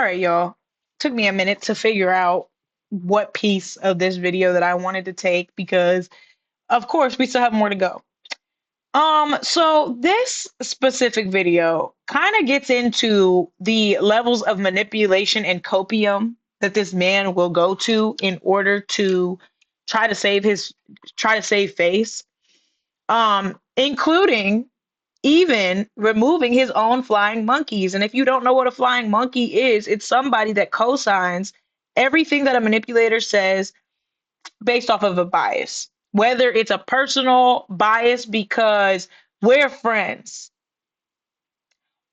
All right, y'all. Took me a minute to figure out what piece of this video that I wanted to take because, of course, we still have more to go. So this specific video kind of gets into the levels of manipulation and copium that this man will go to in order to try to save face, including even removing his own flying monkeys. And if you don't know what a flying monkey is, it's somebody that cosigns everything that a manipulator says based off of a bias, whether it's a personal bias because we're friends,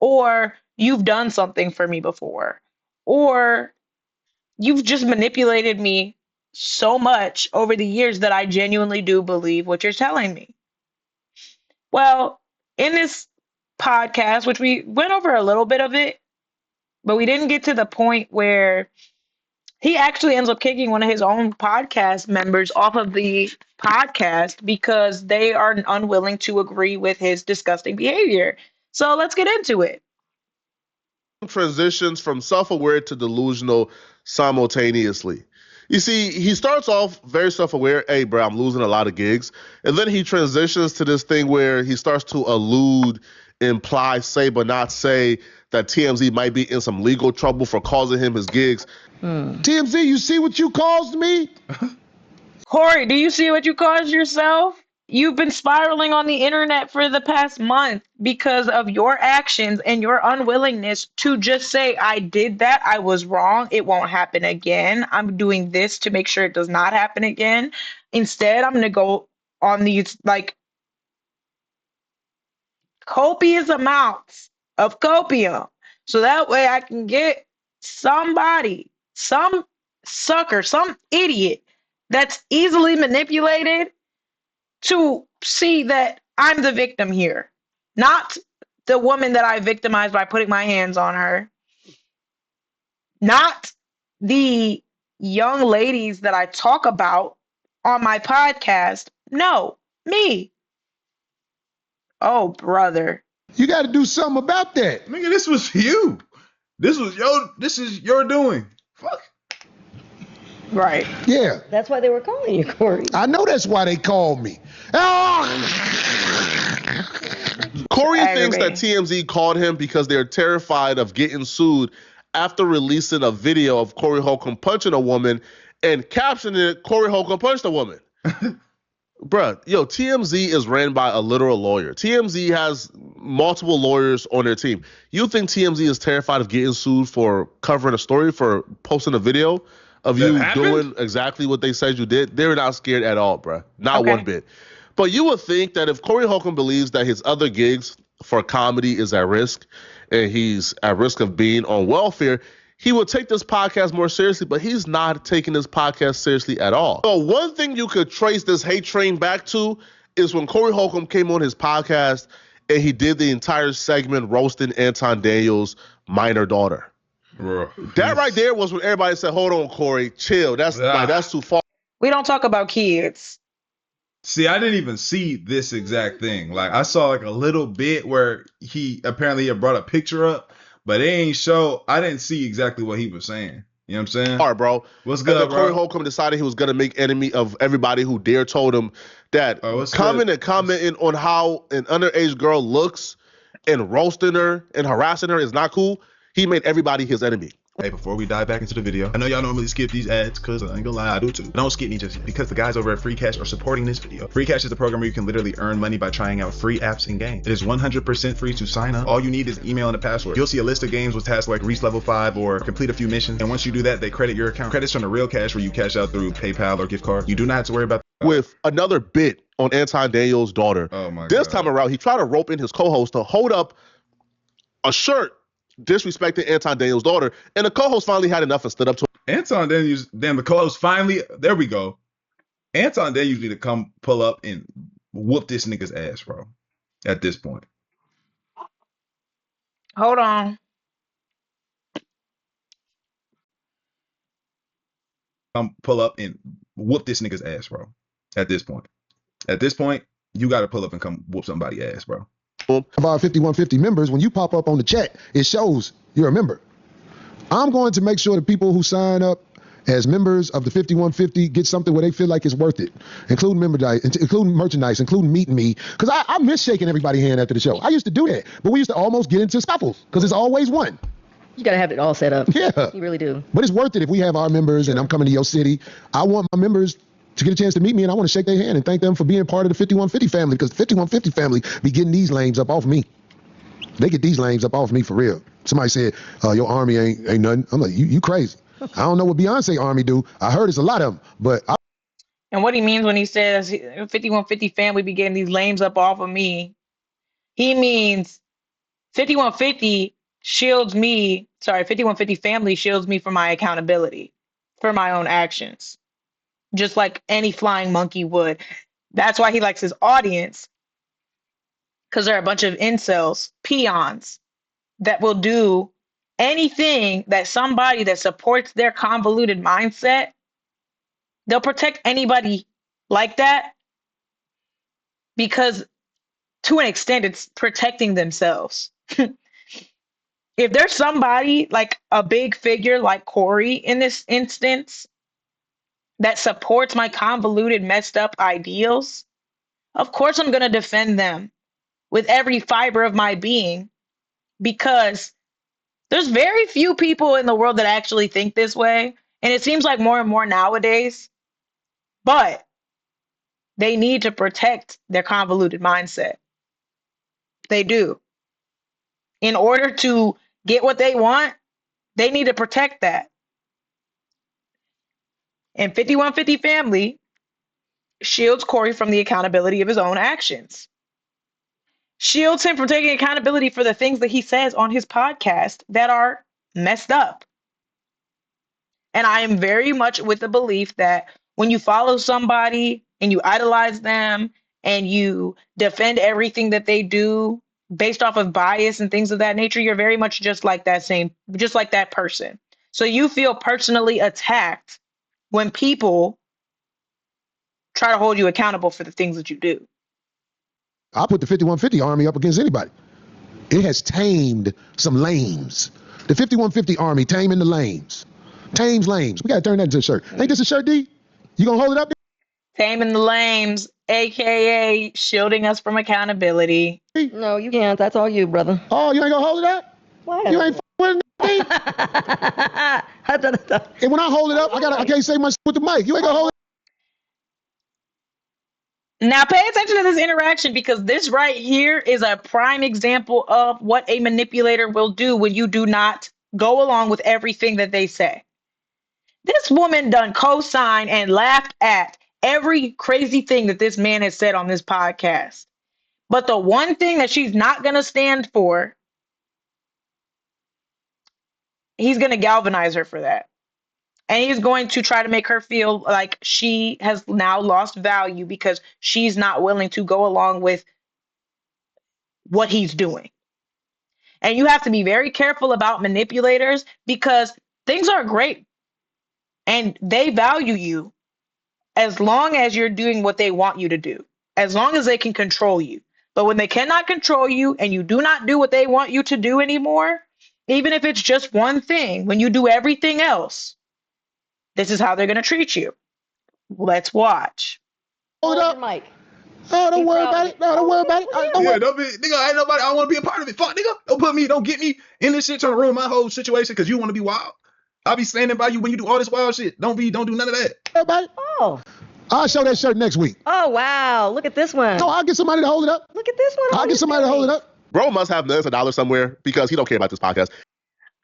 or you've done something for me before, or you've just manipulated me so much over the years that I genuinely do believe what you're telling me. Well, in this podcast, which we went over a little bit of it, but we didn't get to the point where he actually ends up kicking one of his own podcast members off of the podcast because they are unwilling to agree with his disgusting behavior. So let's get into it. Transitions from self-aware to delusional simultaneously. You see, he starts off very self-aware. Hey, bro, I'm losing a lot of gigs. And then he transitions to this thing where he starts to allude, imply, say, but not say that TMZ might be in some legal trouble for causing him his gigs. TMZ, you see what you caused me? Corey, do you see what you caused yourself? You've been spiraling on the internet for the past month because of your actions and your unwillingness to just say, I did that, I was wrong, it won't happen again. I'm doing this to make sure it does not happen again. Instead, I'm going to go on these copious amounts of copium so that way I can get somebody, some sucker, some idiot that's easily manipulated to see that I'm the victim here, not the woman that I victimized by putting my hands on her, not the young ladies that I talk about on my podcast. No, me. Oh, brother. You got to do something about that. Nigga, this was you. This is your doing. Fuck. Right. Yeah. That's why they were calling you, Corey. I know that's why they called me. Corey thinks that TMZ called him because they're terrified of getting sued after releasing a video of Corey Holcomb punching a woman and captioning it, Corey Holcomb punched a woman. Bruh, TMZ is ran by a literal lawyer. TMZ has multiple lawyers on their team. You think TMZ is terrified of getting sued for covering a story, for posting a video of you doing exactly what they said you did? They're not scared at all, bruh. Not one bit. But you would think that if Corey Holcomb believes that his other gigs for comedy is at risk and he's at risk of being on welfare, he would take this podcast more seriously, but he's not taking this podcast seriously at all. So one thing you could trace this hate train back to is when Corey Holcomb came on his podcast and he did the entire segment roasting Anton Daniels' minor daughter. Bro. That right there was when everybody said, hold on, Corey, chill. That's too far. We don't talk about kids. See, I didn't even see this exact thing. Like, I saw a little bit where he apparently had brought a picture up, but it ain't show. I didn't see exactly what he was saying. You know what I'm saying? All right, bro. What's good, and then Corey bro? Holcomb decided he was going to make enemy of everybody who dare told him that commenting on how an underage girl looks and roasting her and harassing her is not cool. He made everybody his enemy. Hey, before we dive back into the video, I know y'all normally skip these ads because I ain't gonna lie, I do too. But don't skip me just because the guys over at Free Cash are supporting this video. Free Cash is a program where you can literally earn money by trying out free apps and games. It is 100% free to sign up. All you need is email and a password. You'll see a list of games with tasks like reach level 5 or complete a few missions. And once you do that, they credit your account. Credits from the real cash where you cash out through PayPal or gift card. You do not have to worry about with another bit on Anton Daniels' daughter. Oh my God. This time around, he tried to rope in his co-host to hold up a shirt disrespecting Anton Daniels' daughter, and the co-host finally had enough and stood up to him. Anton Daniels, the co-host finally, there we go. Anton Daniels need to come pull up and whoop this nigga's ass, bro, at this point. Hold on. Come pull up and whoop this nigga's ass, bro, at this point. At this point, you got to pull up and come whoop somebody's ass, bro. Of our 5150 members, when you pop up on the chat, it shows you're a member. I'm going to make sure the people who sign up as members of the 5150 get something where they feel like it's worth it, including merchandise, including meeting me. Because I miss shaking everybody's hand after the show. I used to do that, but we used to almost get into scuffles because it's always one. You got to have it all set up. Yeah. You really do. But it's worth it if we have our members and I'm coming to your city. I want my members to get a chance to meet me, and I want to shake their hand and thank them for being part of the 5150 family, because the 5150 family be getting these lames up off me. They get these lames up off me for real. Somebody said, your army ain't nothing. I'm like, you crazy. I don't know what Beyonce army do. I heard it's a lot of them, but And what he means when he says 5150 family be getting these lames up off of me, he means 5150 shields me, 5150 family shields me from my accountability for my own actions, just like any flying monkey would. That's why he likes his audience, because they're a bunch of incels, peons, that will do anything that somebody that supports their convoluted mindset. They'll protect anybody like that because to an extent it's protecting themselves. If there's somebody like a big figure like Corey in this instance that supports my convoluted, messed up ideals, of course I'm going to defend them with every fiber of my being, because there's very few people in the world that actually think this way. And it seems like more and more nowadays, but they need to protect their convoluted mindset. They do. In order to get what they want, they need to protect that. And 5150 family shields Corey from the accountability of his own actions. Shields him from taking accountability for the things that he says on his podcast that are messed up. And I am very much with the belief that when you follow somebody and you idolize them and you defend everything that they do based off of bias and things of that nature, you're very much just like that person. So you feel personally attacked when people try to hold you accountable for the things that you do. I put the 5150 army up against anybody. It has tamed some lames. The 5150 army taming the lames. Tames lames. We got to turn that into a shirt. Ain't this a shirt, D? You going to hold it up? Taming the lames, a.k.a. shielding us from accountability. No, you can't. That's all you, brother. Oh, you ain't going to hold it up? What? You ain't with me? And when I hold it up, I can't say much with the mic. You ain't going to hold it. Now pay attention to this interaction, because this right here is a prime example of what a manipulator will do when you do not go along with everything that they say. This woman done co-signed and laughed at every crazy thing that this man has said on this podcast. But the one thing that she's not going to stand for, he's going to galvanize her for that. And he's going to try to make her feel like she has now lost value because she's not willing to go along with what he's doing. And you have to be very careful about manipulators, because things are great and they value you as long as you're doing what they want you to do, as long as they can control you. But when they cannot control you and you do not do what they want you to do anymore, even if it's just one thing, when you do everything else, this is how they're going to treat you. Let's watch. Hold up. Mike. Oh, don't worry about it. No, don't worry about it. Don't be, nigga, ain't nobody, I don't want to be a part of it. Fuck, nigga. Don't get me in this shit trying to ruin my whole situation because you want to be wild. I'll be standing by you when you do all this wild shit. Don't do none of that. Everybody. Oh. I'll show that shirt next week. Oh, wow. Look at this one. No, I'll get somebody to hold it up. Look at this one. I'll get somebody to hold it up. Bro must have millions of dollars somewhere because he don't care about this podcast.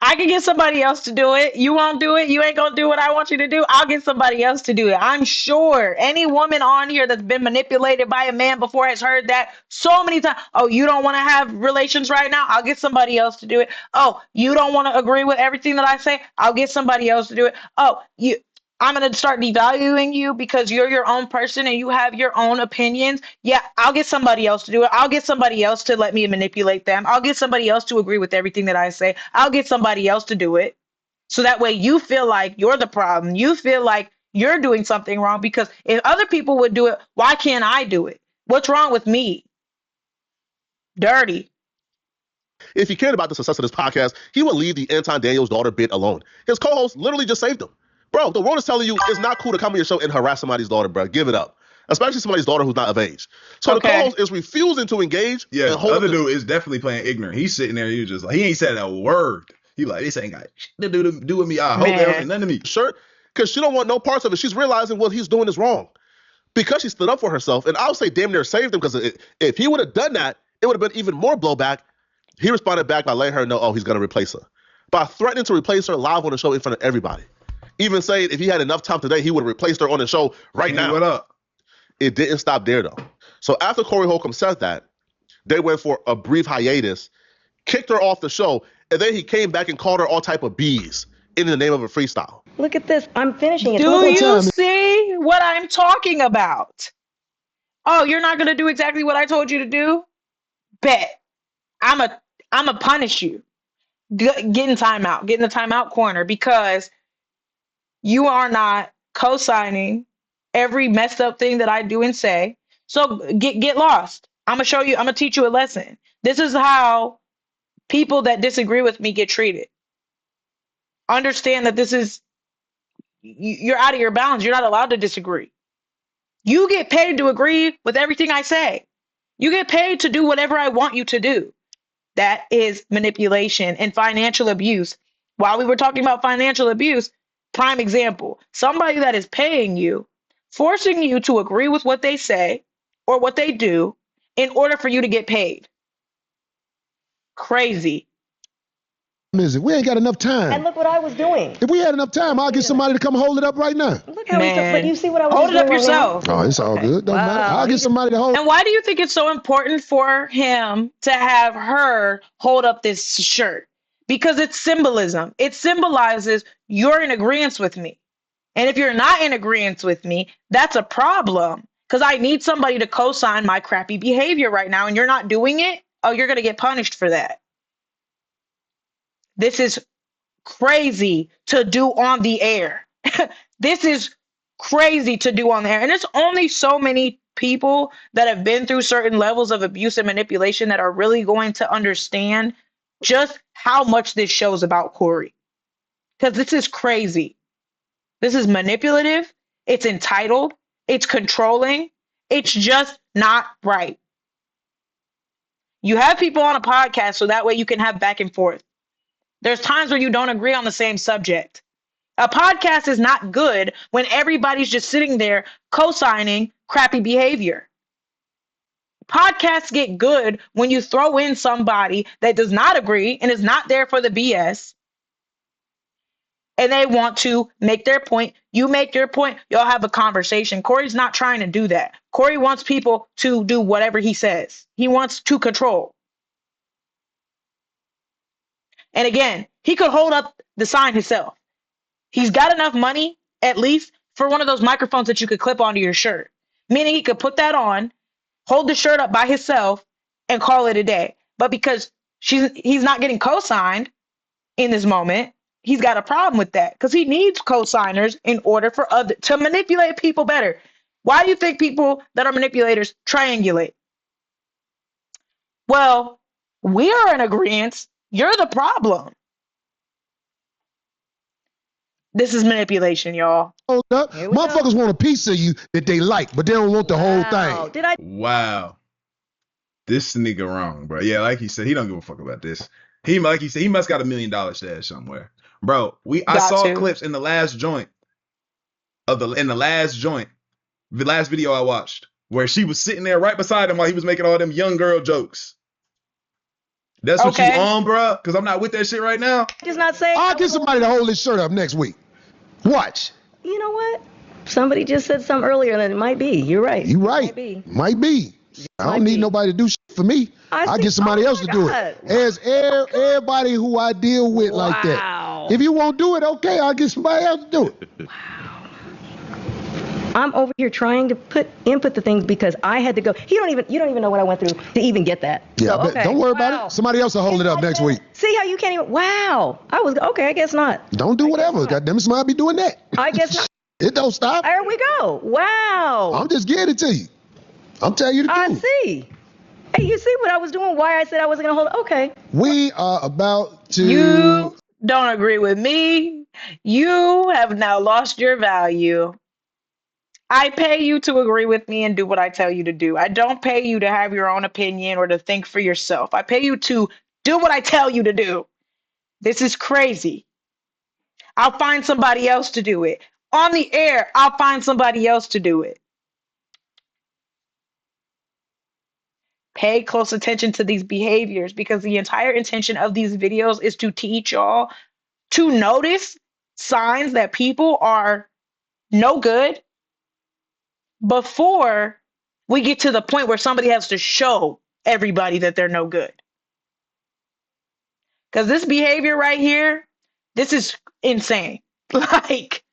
I can get somebody else to do it. You won't do it. You ain't going to do what I want you to do. I'll get somebody else to do it. I'm sure any woman on here that's been manipulated by a man before has heard that so many times. Oh, you don't want to have relations right now? I'll get somebody else to do it. Oh, you don't want to agree with everything that I say? I'll get somebody else to do it. Oh, I'm going to start devaluing you because you're your own person and you have your own opinions. Yeah, I'll get somebody else to do it. I'll get somebody else to let me manipulate them. I'll get somebody else to agree with everything that I say. I'll get somebody else to do it. So that way you feel like you're the problem. You feel like you're doing something wrong, because if other people would do it, why can't I do it? What's wrong with me? Dirty. If he cared about the success of this podcast, he would leave the Anton Daniels daughter bit alone. His co-host literally just saved him. Bro, the world is telling you it's not cool to come on your show and harass somebody's daughter, bro. Give it up. Especially somebody's daughter who's not of age. So the co-host is refusing to engage. Yeah, the other dude is definitely playing ignorant. He's sitting there, he's just like, he ain't said a word. He like, this ain't got shit to do with me. I hope there ain't none of me. Sure, because she don't want no parts of it. She's realizing what he's doing is wrong. Because she stood up for herself, and I'll say damn near saved him, because if he would have done that, it would have been even more blowback. He responded back by letting her know, he's going to replace her. By threatening to replace her live on the show in front of everybody. Even saying if he had enough time today, he would have replaced her on the show right now. What up? It didn't stop there, though. So after Corey Holcomb said that, they went for a brief hiatus, kicked her off the show, and then he came back and called her all type of B's in the name of a freestyle. Look at this. I'm finishing it. Do you see what I'm talking about? Oh, you're not going to do exactly what I told you to do? Bet. I'm a punish you. Get in timeout. Get in the timeout corner, because you are not co-signing every messed up thing that I do and say. So get lost. I'm going to show you. I'm going to teach you a lesson. This is how people that disagree with me get treated. Understand that you're out of your bounds. You're not allowed to disagree. You get paid to agree with everything I say. You get paid to do whatever I want you to do. That is manipulation and financial abuse. While we were talking about financial abuse, prime example, somebody that is paying you, forcing you to agree with what they say or what they do in order for you to get paid. Crazy. Is it? We ain't got enough time. And look what I was doing. If we had enough time, I'll get somebody to come hold it up right now. Look how but you see what I was hold doing. Hold it up yourself. Oh, it's all good. Don't matter. I'll get somebody to hold. And why do you think it's so important for him to have her hold up this shirt? Because it's symbolism. It symbolizes you're in agreement with me. And if you're not in agreement with me, that's a problem. Because I need somebody to co-sign my crappy behavior right now, and you're not doing it. Oh, you're going to get punished for that. This is crazy to do on the air. This is crazy to do on the air. And it's only so many people that have been through certain levels of abuse and manipulation that are really going to understand just how much this shows about Corey. Because this is crazy. This is manipulative. It's entitled. It's controlling. It's just not right. You have people on a podcast so that way you can have back and forth. There's times where you don't agree on the same subject. A podcast is not good when everybody's just sitting there co-signing crappy behavior. Podcasts get good when you throw in somebody that does not agree and is not there for the BS. And they want to make their point. You make your point. Y'all have a conversation. Corey's not trying to do that. Corey wants people to do whatever he says. He wants to control. And again, he could hold up the sign himself. He's got enough money, at least, for one of those microphones that you could clip onto your shirt. Meaning he could put that on, hold the shirt up by himself, and call it a day. But because he's not getting co-signed in this moment, he's got a problem with that. Because he needs co-signers in order for to manipulate people better. Why do you think people that are manipulators triangulate? Well, we are in agreement. You're the problem. This is manipulation, y'all. Hold up. Motherfuckers want a piece of you that they like, but they don't want the whole thing. Wow. This nigga wrong, bro. Yeah, like he said, he don't give a fuck about this. Like he said, he must got $1 million stash somewhere. Bro, I saw clips in the last joint the last video I watched, where she was sitting there right beside him while he was making all them young girl jokes. That's what you on, bro? Because I'm not with that shit right now. Just not saying. I'll get somebody to hold this shirt up next week. Watch. You know what? Somebody just said something earlier that it might be. You're right. You're right. Might be. I don't need nobody to do shit for me. I'll get somebody else to do it. As everybody who I deal with like that. If you won't do it, okay, I'll get somebody else to do it. Wow. I'm over here trying to input the things because I had to go. You don't even know what I went through to even get that. Yeah, so, don't worry about it. Somebody else will hold it up next week. See how you can't even. Wow. I guess not. Don't do whatever. Goddamn, somebody be doing that. I guess not. It don't stop. There we go. Wow. I'm just getting it to you. I'm telling you the truth. I see. Hey, you see what I was doing? Why I said I wasn't gonna hold it? Okay. We are about to. You don't agree with me. You have now lost your value. I pay you to agree with me and do what I tell you to do. I don't pay you to have your own opinion or to think for yourself. I pay you to do what I tell you to do. This is crazy. I'll find somebody else to do it. On the air, I'll find somebody else to do it. Pay close attention to these behaviors because the entire intention of these videos is to teach y'all to notice signs that people are no good before we get to the point where somebody has to show everybody that they're no good. Because this behavior right here, this is insane. Like,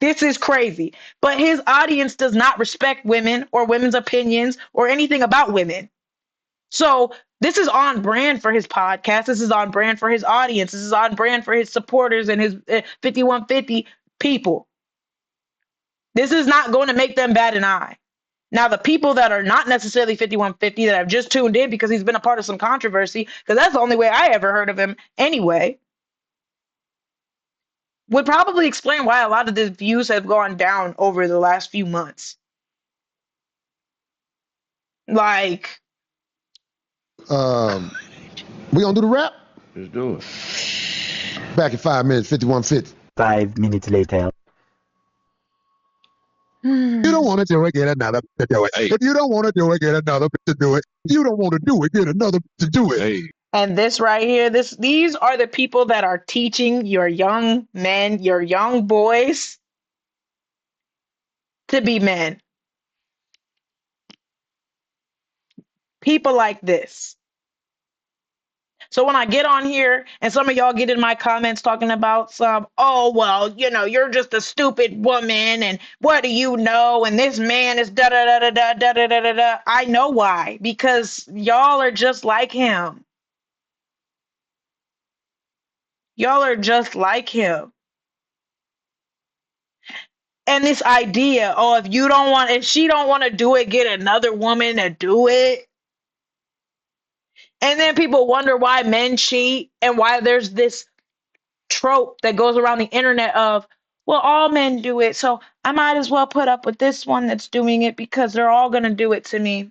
this is crazy. But his audience does not respect women or women's opinions or anything about women. So this is on brand for his podcast. This is on brand for his audience. This is on brand for his supporters and his 5150 people. This is not going to make them bat an eye. Now, the people that are not necessarily 5150 that have just tuned in because he's been a part of some controversy, because that's the only way I ever heard of him anyway, would probably explain why a lot of the views have gone down over the last few months. Like, We gonna do the rap? Let's do it. Back in 5 minutes, 5150. 5 minutes later. You don't want to do it, get another to do it. Hey. If you don't want to do it, get another to do it. You don't want to do it, get another to do it. Hey. and this right here, these are the people that are teaching your young men, your young boys to be men. People like this. So when I get on here and some of y'all get in my comments talking about oh, well, you're just a stupid woman and what do you know? And this man is da da da da da da da da da. I know why, because y'all are just like him. Y'all are just like him. And this idea, if she don't want to do it, get another woman to do it. And then people wonder why men cheat and why there's this trope that goes around the internet of, well, all men do it, so I might as well put up with this one that's doing it because they're all going to do it to me.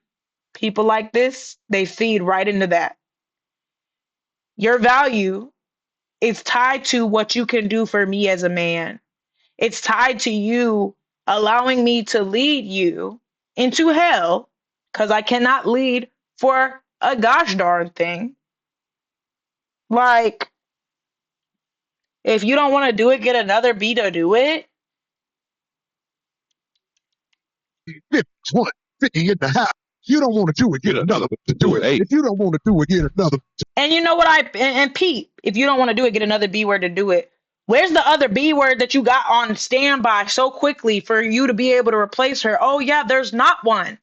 People like this, they feed right into that. Your value is tied to what you can do for me as a man. It's tied to you allowing me to lead you into hell because I cannot lead for a gosh darn thing. Like, if you don't want to do it, get another B to do it. 50 in the house. You don't want to do it, get another to do it. Hey. If you don't want to do it, get another. And you know what and Pete, if you don't want to do it, get another B word to do it. Where's the other B word that you got on standby so quickly for you to be able to replace her? Oh yeah, there's not one.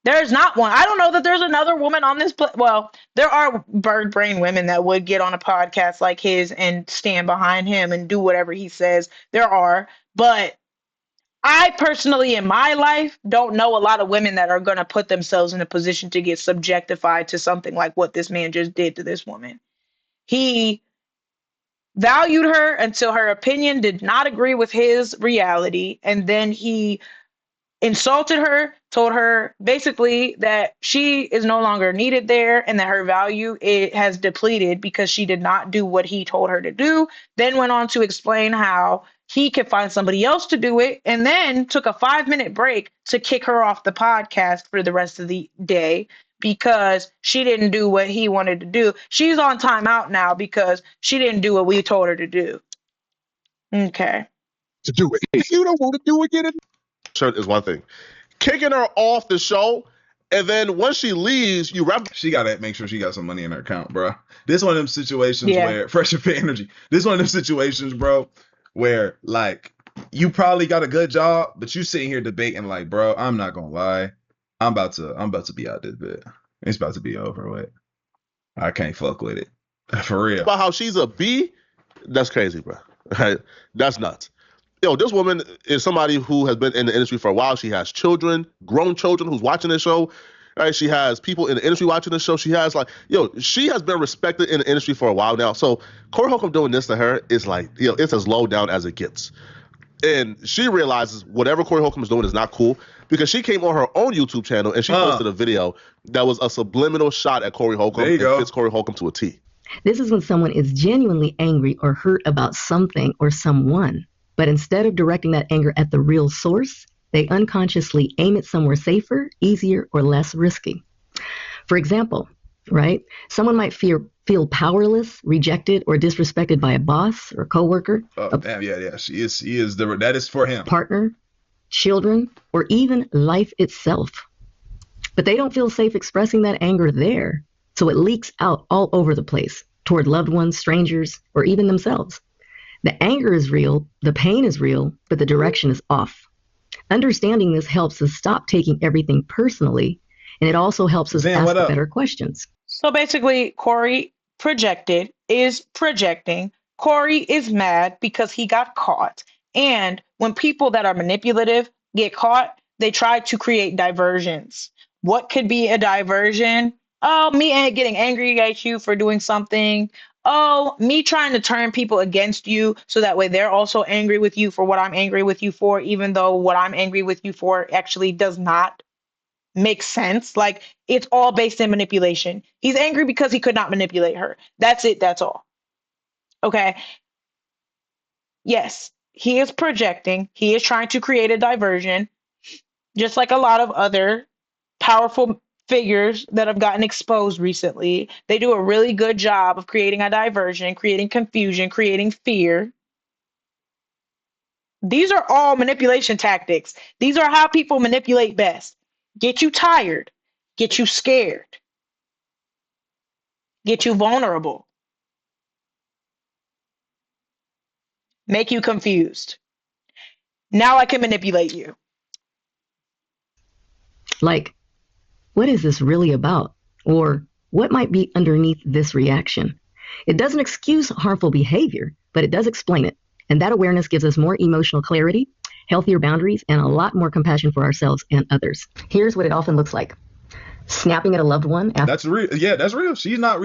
There's not one. I don't know that there's another woman on this. Well, there are bird brain women that would get on a podcast like his and stand behind him and do whatever he says. There are, but I personally, in my life, don't know a lot of women that are going to put themselves in a position to get subjectified to something like what this man just did to this woman. He valued her until her opinion did not agree with his reality, and then he insulted her, told her basically that she is no longer needed there and that her value has depleted because she did not do what he told her to do. Then went on to explain how he could find somebody else to do it, and then took a 5-minute break to kick her off the podcast for the rest of the day because she didn't do what he wanted to do. She's on timeout now because she didn't do what we told her to do. Okay. To do it. If you don't want to do it, get it. Shirt is one thing. Kicking her off the show, and then once she leaves, you wrap. She gotta make sure she got some money in her account, bro. This one of them situations where Fresher Fit Energy. This one of them situations, bro, where like you probably got a good job, but you sitting here debating like, bro, I'm not gonna lie, I'm about to be out this bit. It's about to be over with. I can't fuck with it for real. About how she's a B, that's crazy, bro. That's nuts. this woman is somebody who has been in the industry for a while. She has children, grown children who's watching this show. Right? She has people in the industry watching this show. She has she has been respected in the industry for a while now. So Corey Holcomb doing this to her is like, it's as low down as it gets. And she realizes whatever Corey Holcomb is doing is not cool because she came on her own YouTube channel and she posted a video that was a subliminal shot at Corey Holcomb and fits Corey Holcomb to a T. This is when someone is genuinely angry or hurt about something or someone, but instead of directing that anger at the real source, they unconsciously aim it somewhere safer, easier, or less risky. For example, right? Someone might feel powerless, rejected, or disrespected by a boss or a coworker. Oh, damn, yeah. She is that is for him. Partner, children, or even life itself. But they don't feel safe expressing that anger there. So it leaks out all over the place toward loved ones, strangers, or even themselves. The anger is real, the pain is real, but the direction is off. Understanding this helps us stop taking everything personally, and it also helps us ask better questions. So basically, Corey is projecting. Corey is mad because he got caught. And when people that are manipulative get caught, they try to create diversions. What could be a diversion? Oh, me getting angry at you for doing something. Oh, me trying to turn people against you so that way they're also angry with you for what I'm angry with you for, even though what I'm angry with you for actually does not make sense. Like, it's all based in manipulation. He's angry because he could not manipulate her. That's it. That's all. Okay. Yes, he is projecting. He is trying to create a diversion, just like a lot of other powerful figures that have gotten exposed recently. They do a really good job of creating a diversion, creating confusion, creating fear. These are all manipulation tactics. These are how people manipulate best. Get you tired, get you scared, get you vulnerable, make you confused. Now I can manipulate you. Like, what is this really about? Or what might be underneath this reaction? It doesn't excuse harmful behavior, but it does explain it. And that awareness gives us more emotional clarity, healthier boundaries, and a lot more compassion for ourselves and others. Here's what it often looks like. Snapping at a loved one. That's real. Yeah, that's real. She's not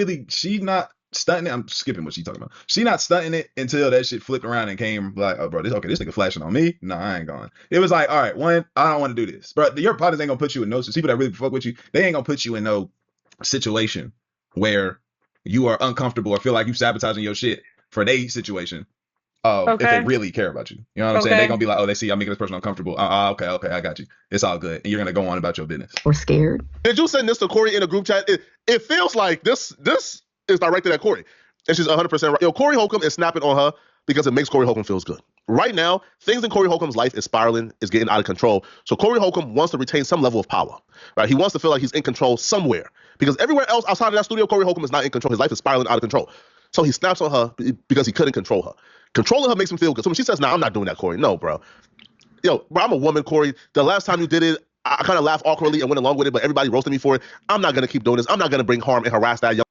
stunting it. I'm skipping what she's talking about. She's not stunting it until that shit flipped around and came like, oh, bro, this nigga flashing on me. No, I ain't going. It was like, all right, one, I don't want to do this. Bro, your partners ain't gonna put you in no, people that really fuck with you, they ain't gonna put you in no situation where you are uncomfortable or feel like you sabotaging your shit for their situation. If they really care about you. You know what I'm saying? They're going to be like, oh, they see I'm making this person uncomfortable. Okay, I got you. It's all good. And you're going to go on about your business. Or scared. Did you send this to Corey in a group chat? It feels like this is directed at Corey. And she's 100% right. Corey Holcomb is snapping on her because it makes Corey Holcomb feels good. Right now, things in Corey Holcomb's life is spiraling, is getting out of control. So Corey Holcomb wants to retain some level of power. Right? He wants to feel like he's in control somewhere. Because everywhere else outside of that studio, Corey Holcomb is not in control. His life is spiraling out of control. So he snaps on her because he couldn't control her. Controlling her makes him feel good. So when she says, nah, I'm not doing that, Corey. No, bro. Bro, I'm a woman, Corey. The last time you did it, I kind of laughed awkwardly and went along with it, but everybody roasted me for it. I'm not going to keep doing this. I'm not going to bring harm and harass that young.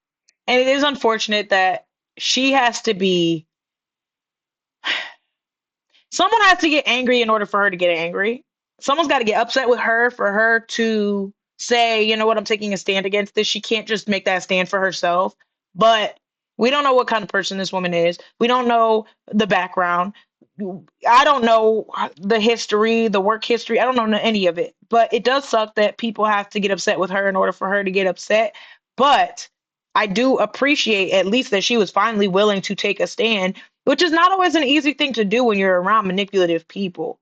And it is unfortunate that she has to be... Someone has to get angry in order for her to get angry. Someone's got to get upset with her for her to say, you know what, I'm taking a stand against this. She can't just make that stand for herself. But we don't know what kind of person this woman is. We don't know the background. I don't know the history, the work history. I don't know any of it. But it does suck that people have to get upset with her in order for her to get upset. But I do appreciate at least that she was finally willing to take a stand, which is not always an easy thing to do when you're around manipulative people.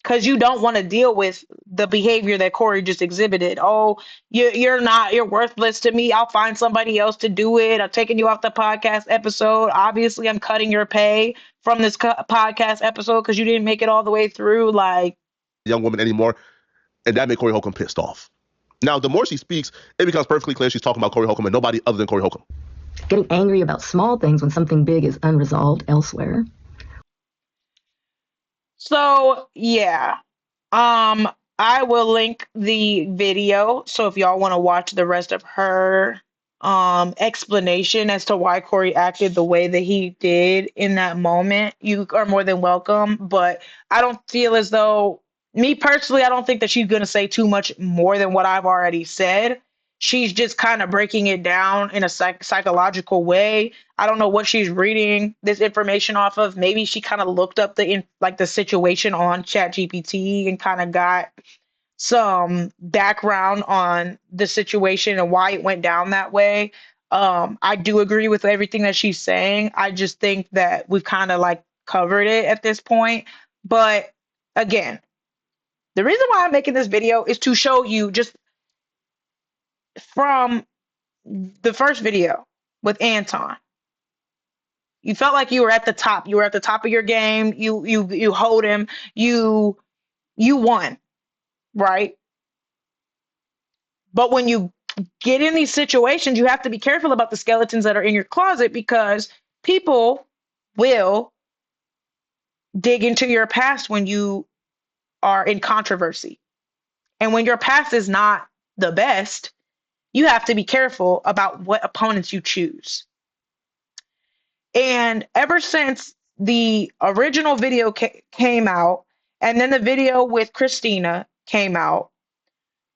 Because you don't want to deal with the behavior that Corey just exhibited. Oh, you're worthless to me. I'll find somebody else to do it. I'm taking you off the podcast episode. Obviously, I'm cutting your pay from this podcast episode because you didn't make it all the way through. Like, young woman anymore. And that made Corey Holcomb pissed off. Now, the more she speaks, it becomes perfectly clear she's talking about Corey Holcomb and nobody other than Corey Holcomb. Getting angry about small things when something big is unresolved elsewhere. So, yeah. I will link the video. So if y'all want to watch the rest of her explanation as to why Corey acted the way that he did in that moment, you are more than welcome. But I don't feel as though, me personally, I don't think that she's going to say too much more than what I've already said. She's just kind of breaking it down in a psychological way. I don't know what she's reading this information off of. Maybe she kind of looked up the situation on ChatGPT and kind of got some background on the situation and why it went down that way. I do agree with everything that she's saying. I just think that we've kind of like covered it at this point. But again, the reason why I'm making this video is to show you, just from the first video with Anton, you felt like you were at the top. You were at the top of your game. You hold him. You won, right? But when you get in these situations, you have to be careful about the skeletons that are in your closet, because people will dig into your past when you are in controversy. And when your past is not the best, you have to be careful about what opponents you choose. And ever since the original video came out, and then the video with Christina came out,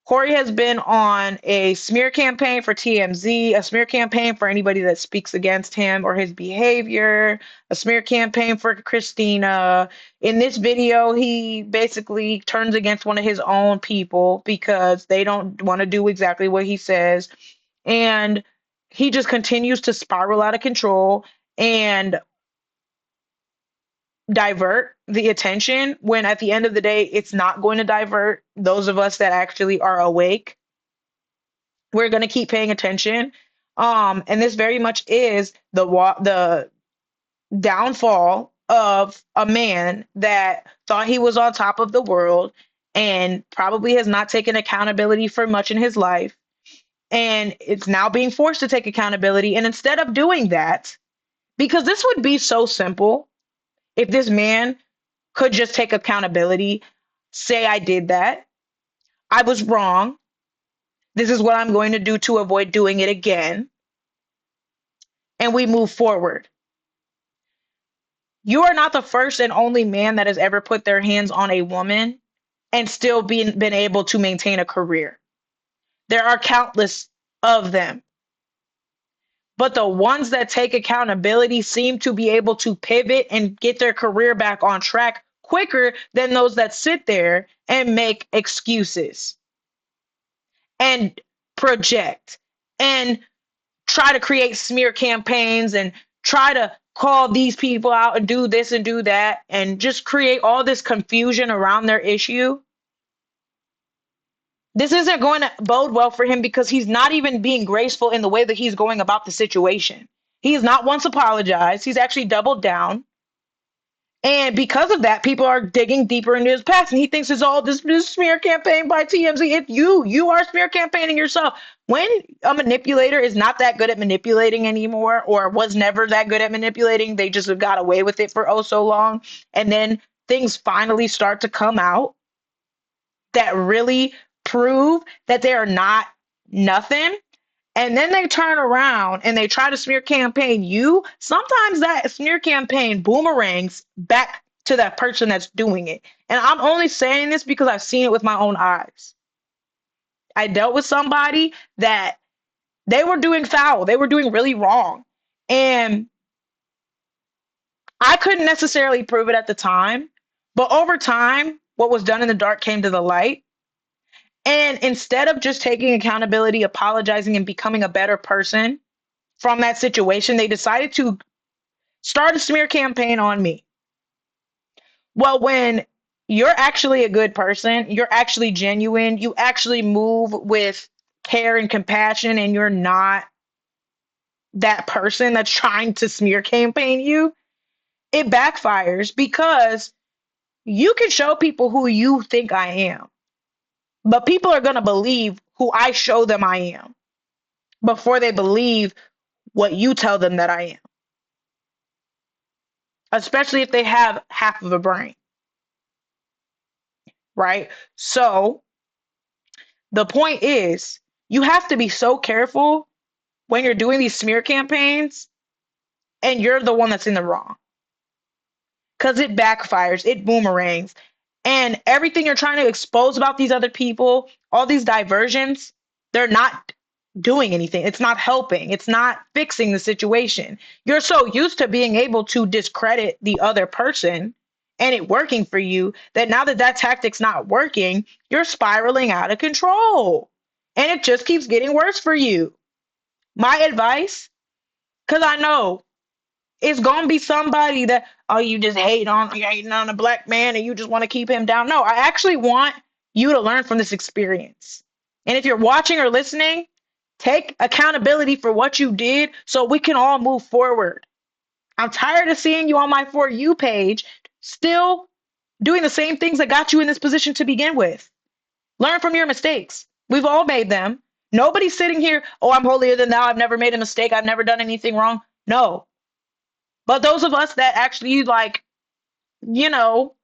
Corey has been on a smear campaign for TMZ, a smear campaign for anybody that speaks against him or his behavior, a smear campaign for Christina. In this video, he basically turns against one of his own people because they don't want to do exactly what he says. And he just continues to spiral out of control and divert the attention, when at the end of the day, it's not going to divert those of us that actually are awake. We're going to keep paying attention. And this very much is the downfall of a man that thought he was on top of the world and probably has not taken accountability for much in his life. And it's now being forced to take accountability. And instead of doing that, because this would be so simple if this man could just take accountability, say, I did that, I was wrong, this is what I'm going to do to avoid doing it again, and we move forward. You are not the first and only man that has ever put their hands on a woman and still been able to maintain a career. There are countless of them. But the ones that take accountability seem to be able to pivot and get their career back on track quicker than those that sit there and make excuses and project and try to create smear campaigns and try to call these people out and do this and do that and just create all this confusion around their issue. This isn't going to bode well for him, because he's not even being graceful in the way that he's going about the situation. He has not once apologized. He's actually doubled down. And because of that, people are digging deeper into his past, and he thinks it's all this smear campaign by TMZ. It's you are smear campaigning yourself. When a manipulator is not that good at manipulating anymore, or was never that good at manipulating, they just got away with it for oh so long, and then things finally start to come out that really prove that they are not nothing, and then they turn around and they try to smear campaign you, sometimes that smear campaign boomerangs back to that person that's doing it. And I'm only saying this because I've seen it with my own eyes. I dealt with somebody that they were doing foul, they were doing really wrong, and I couldn't necessarily prove it at the time, but over time, what was done in the dark came to the light. And instead of just taking accountability, apologizing, and becoming a better person from that situation, they decided to start a smear campaign on me. Well, when you're actually a good person, you're actually genuine, you actually move with care and compassion, and you're not that person that's trying to smear campaign you, it backfires, because you can show people who you think I am, but people are going to believe who I show them I am before they believe what you tell them that I am, especially if they have half of a brain, right? So the point is, you have to be so careful when you're doing these smear campaigns and you're the one that's in the wrong. Because it backfires, it boomerangs. And everything you're trying to expose about these other people, all these diversions, they're not doing anything. It's not helping. It's not fixing the situation. You're so used to being able to discredit the other person and it working for you that now that that tactic's not working, you're spiraling out of control. And it just keeps getting worse for you. My advice, because I know it's gonna be somebody that, oh, you hating on a black man and you just want to keep him down. No, I actually want you to learn from this experience. And if you're watching or listening, take accountability for what you did so we can all move forward. I'm tired of seeing you on my For You page still doing the same things that got you in this position to begin with. Learn from your mistakes. We've all made them. Nobody's sitting here, oh, I'm holier than thou. I've never made a mistake. I've never done anything wrong. No. But those of us that actually like, you know,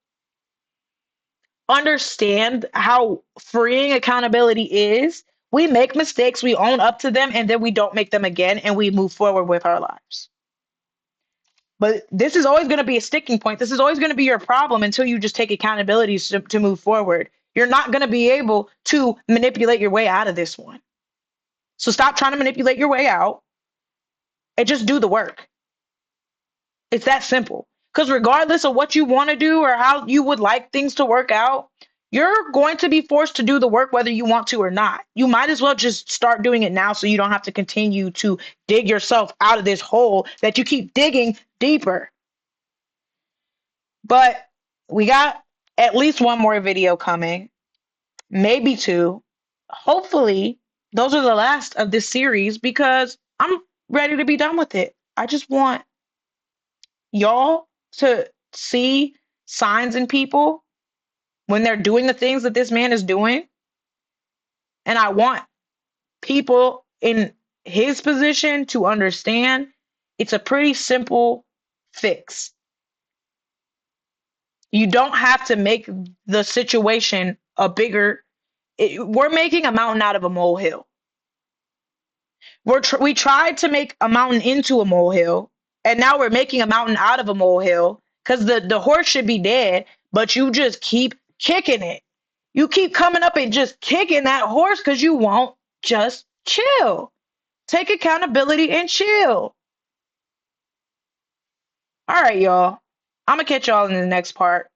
understand how freeing accountability is, we make mistakes, we own up to them, and then we don't make them again and we move forward with our lives. But this is always going to be a sticking point. This is always going to be your problem until you just take accountability to move forward. You're not going to be able to manipulate your way out of this one. So stop trying to manipulate your way out and just do the work. It's that simple. Because regardless of what you want to do or how you would like things to work out, you're going to be forced to do the work whether you want to or not. You might as well just start doing it now so you don't have to continue to dig yourself out of this hole that you keep digging deeper. But we got at least one more video coming, maybe two. Hopefully, those are the last of this series because I'm ready to be done with it. I just want y'all to see signs in people when they're doing the things that this man is doing. And I want people in his position to understand it's a pretty simple fix. You don't have to make the situation a bigger. We're making a mountain out of a molehill. We tried to make a mountain into a molehill, and now we're making a mountain out of a molehill because the horse should be dead, but you just keep kicking it. You keep coming up and just kicking that horse because you won't just chill. Take accountability and chill. All right, y'all. I'm going to catch y'all in the next part.